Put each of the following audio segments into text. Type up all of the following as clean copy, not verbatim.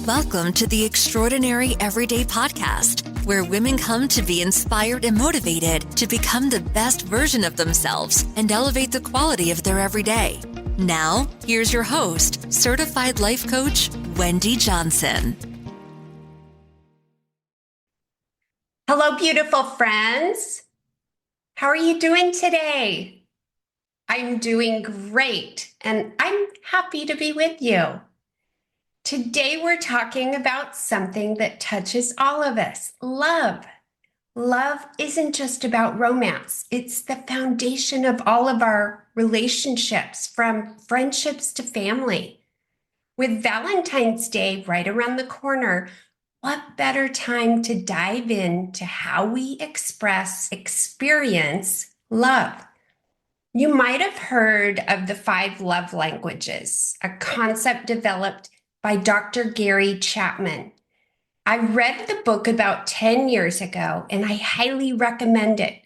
Welcome to the Extraordinary Everyday Podcast, where women come to be inspired and motivated to become the best version of themselves and elevate the quality of their everyday. Now, here's your host, certified life coach, Wendy Johnson. Hello, beautiful friends. How are you doing today? I'm doing great, and I'm happy to be with you. Today, we're talking about something that touches all of us, love. Love isn't just about romance. It's the foundation of all of our relationships, from friendships to family. With Valentine's Day right around the corner, what better time to dive into how we experience love? You might have heard of the 5 love languages, a concept developed by Dr. Gary Chapman. I read the book about 10 years ago, and I highly recommend it.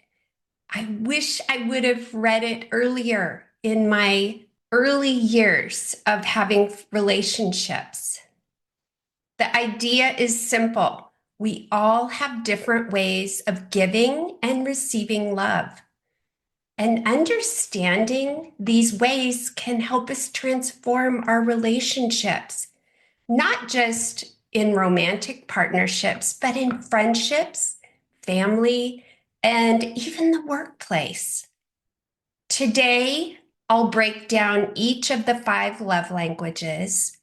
I wish I would have read it earlier in my early years of having relationships. The idea is simple. We all have different ways of giving and receiving love. And understanding these ways can help us transform our relationships, not just in romantic partnerships, but in friendships, family, and even the workplace. Today, I'll break down each of the 5 love languages.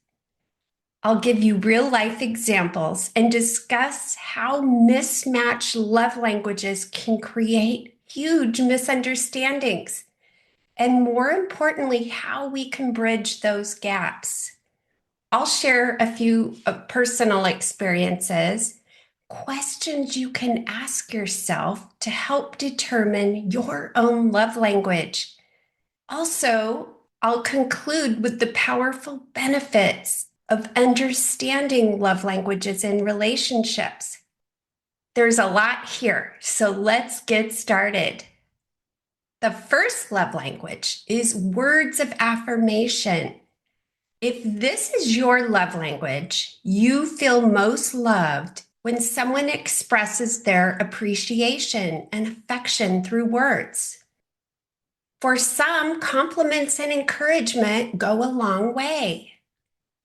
I'll give you real life examples and discuss how mismatched love languages can create huge misunderstandings. And more importantly, how we can bridge those gaps. I'll share a few personal experiences, questions you can ask yourself to help determine your own love language. Also, I'll conclude with the powerful benefits of understanding love languages in relationships. There's a lot here, so let's get started. The first love language is words of affirmation. If this is your love language, you feel most loved when someone expresses their appreciation and affection through words. For some, compliments and encouragement go a long way.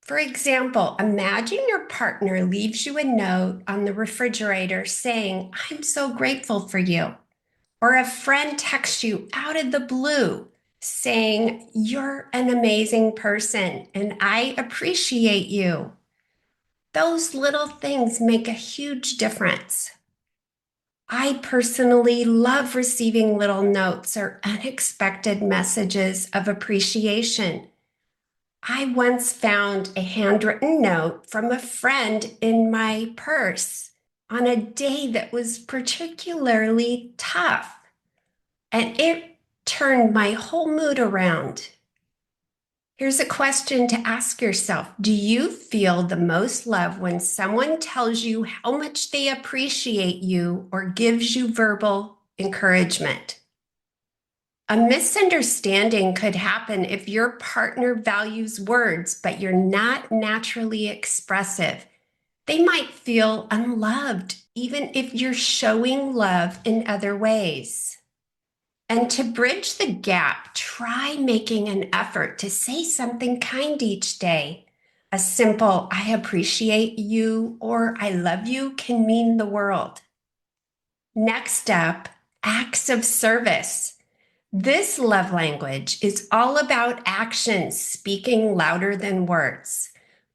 For example, imagine your partner leaves you a note on the refrigerator saying, "I'm so grateful for you." Or a friend texts you out of the blue saying, "You're an amazing person and I appreciate you." Those little things make a huge difference. I personally love receiving little notes or unexpected messages of appreciation. I once found a handwritten note from a friend in my purse on a day that was particularly tough, and it turned my whole mood around. Here's a question to ask yourself. Do you feel the most love when someone tells you how much they appreciate you or gives you verbal encouragement? A misunderstanding could happen if your partner values words, but you're not naturally expressive. They might feel unloved, even if you're showing love in other ways. And to bridge the gap, try making an effort to say something kind each day. A simple, "I appreciate you" or "I love you" can mean the world. Next up, acts of service. This love language is all about actions speaking louder than words.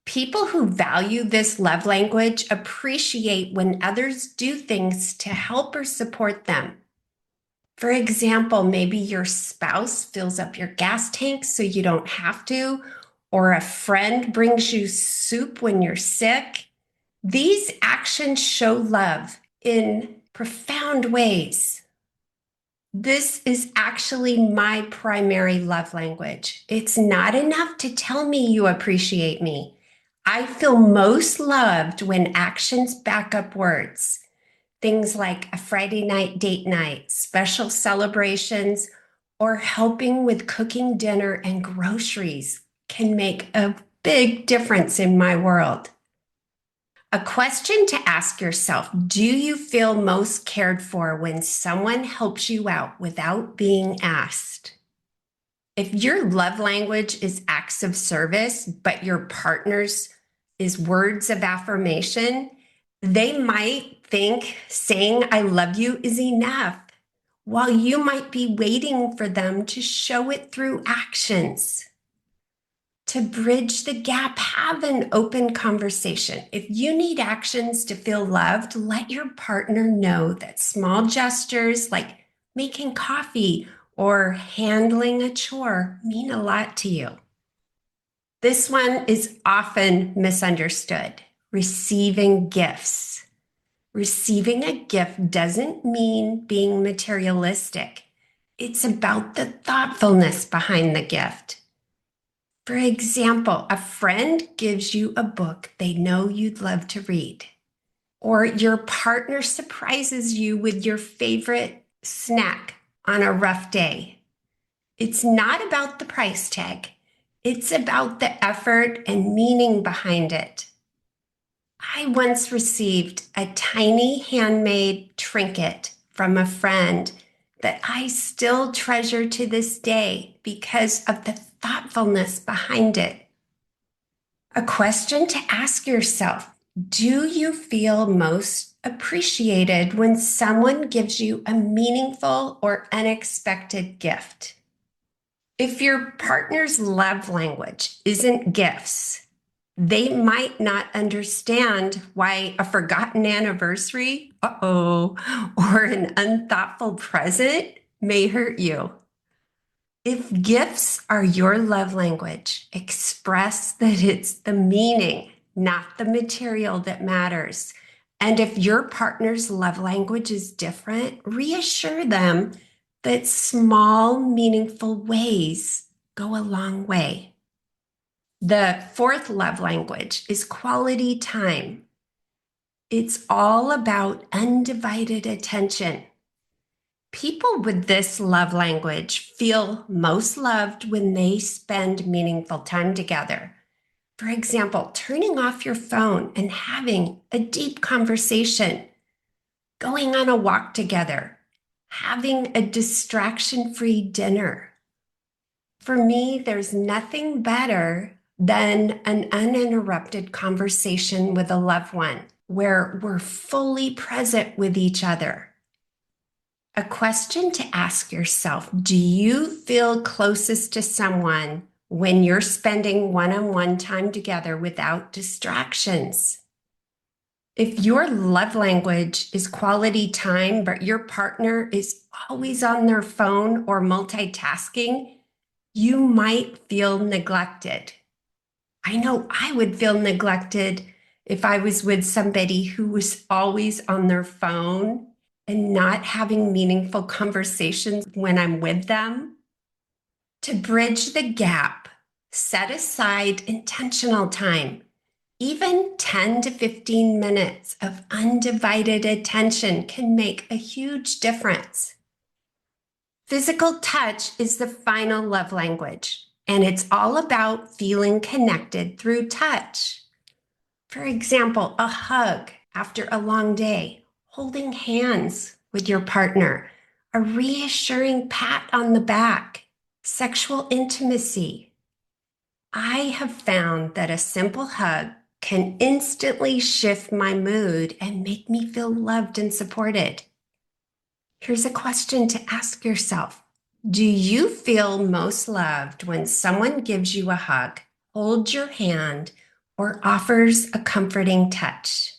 People who value this love language appreciate when others do things to help or support them. For example, maybe your spouse fills up your gas tank so you don't have to, or a friend brings you soup when you're sick. These actions show love in profound ways. This is actually my primary love language. It's not enough to tell me you appreciate me. I feel most loved when actions back up words. Things like a Friday night date night, special celebrations, or helping with cooking dinner and groceries can make a big difference in my world. A question to ask yourself: do you feel most cared for when someone helps you out without being asked? If your love language is acts of service, but your partner's is words of affirmation, they might think saying I love you is enough, while you might be waiting for them to show it through actions. To bridge the gap, have an open conversation. If you need actions to feel loved, let your partner know that small gestures like making coffee or handling a chore mean a lot to you. This one is often misunderstood: receiving gifts. Receiving a gift doesn't mean being materialistic. It's about the thoughtfulness behind the gift. For example, a friend gives you a book they know you'd love to read, or your partner surprises you with your favorite snack on a rough day. It's not about the price tag. It's about the effort and meaning behind it. I once received a tiny handmade trinket from a friend that I still treasure to this day because of the thoughtfulness behind it. A question to ask yourself: do you feel most appreciated when someone gives you a meaningful or unexpected gift? If your partner's love language isn't gifts, they might not understand why a forgotten anniversary, or an unthoughtful present may hurt you. If gifts are your love language, express that it's the meaning, not the material, that matters. And if your partner's love language is different, reassure them that small, meaningful ways go a long way. The fourth love language is quality time. It's all about undivided attention. People with this love language feel most loved when they spend meaningful time together. For example, turning off your phone and having a deep conversation, going on a walk together, having a distraction-free dinner. For me, there's nothing better than an uninterrupted conversation with a loved one where we're fully present with each other. A question to ask yourself: do you feel closest to someone when you're spending one-on-one time together without distractions? If your love language is quality time, but your partner is always on their phone or multitasking, you might feel neglected. I know I would feel neglected if I was with somebody who was always on their phone and not having meaningful conversations when I'm with them. To bridge the gap, set aside intentional time. Even 10 to 15 minutes of undivided attention can make a huge difference. Physical touch is the final love language, and it's all about feeling connected through touch. For example, a hug after a long day, holding hands with your partner, a reassuring pat on the back, sexual intimacy. I have found that a simple hug can instantly shift my mood and make me feel loved and supported. Here's a question to ask yourself: do you feel most loved when someone gives you a hug, holds your hand, or offers a comforting touch?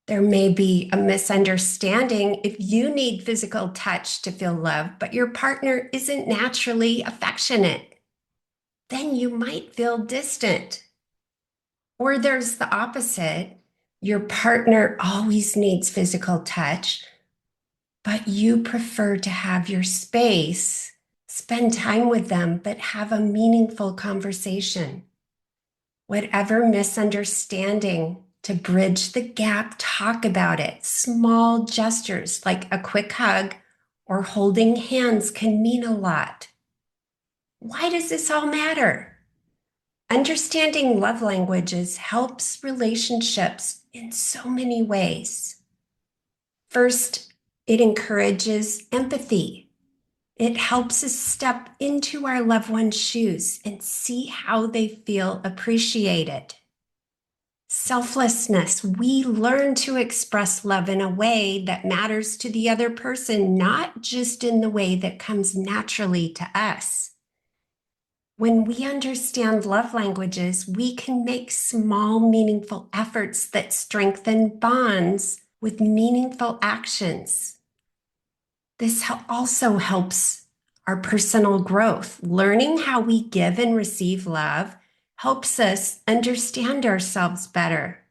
There may be a misunderstanding if you need physical touch to feel loved, but your partner isn't naturally affectionate. Then you might feel distant. Or there's the opposite. Your partner always needs physical touch, but you prefer to have your space, spend time with them, but have a meaningful conversation. Whatever misunderstanding, to bridge the gap, talk about it. Small gestures like a quick hug or holding hands can mean a lot. Why does this all matter? Understanding love languages helps relationships in so many ways. First, it encourages empathy. It helps us step into our loved one's shoes and see how they feel appreciated. Selflessness. We learn to express love in a way that matters to the other person, not just in the way that comes naturally to us. When we understand love languages, we can make small, meaningful efforts that strengthen bonds with meaningful actions. This also helps our personal growth. Learning how we give and receive love helps us understand ourselves better.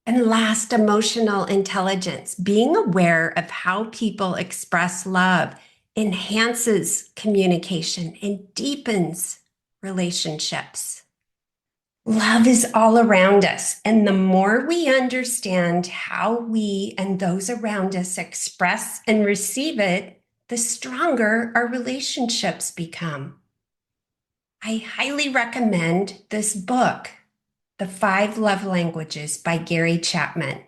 And last, emotional intelligence. Being aware of how people express love enhances communication and deepens relationships. Love is all around us, and the more we understand how we and those around us express and receive it, the stronger our relationships become. I highly recommend this book, The 5 Love Languages by Gary Chapman.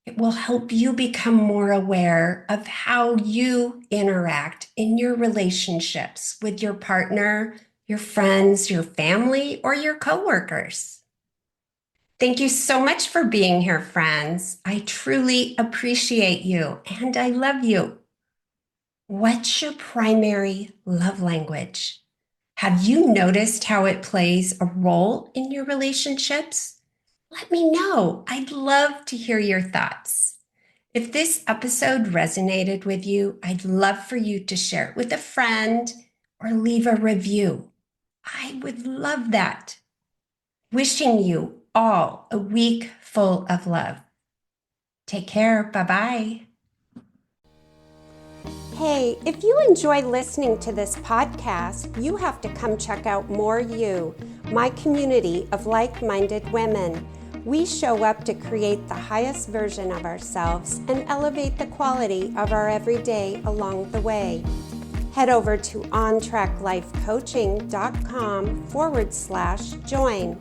It will help you become more aware of how you interact in your relationships with your partner, your friends, your family, or your coworkers. Thank you so much for being here, friends. I truly appreciate you and I love you. What's your primary love language? Have you noticed how it plays a role in your relationships? Let me know. I'd love to hear your thoughts. If this episode resonated with you, I'd love for you to share it with a friend or leave a review. I would love that. Wishing you all a week full of love. Take care. Bye-bye. Hey, if you enjoy listening to this podcast, you have to come check out More You, my community of like-minded women. We show up to create the highest version of ourselves and elevate the quality of our everyday along the way. Head over to ontracklifecoaching.com/join.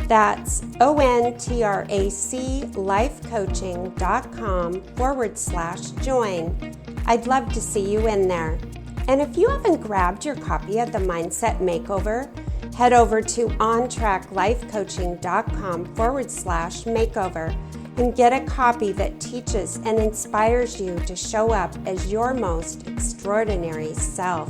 That's ontraclifecoaching.com/join. I'd love to see you in there. And if you haven't grabbed your copy of the Mindset Makeover, head over to ontracklifecoaching.com/makeover and get a copy that teaches and inspires you to show up as your most extraordinary self.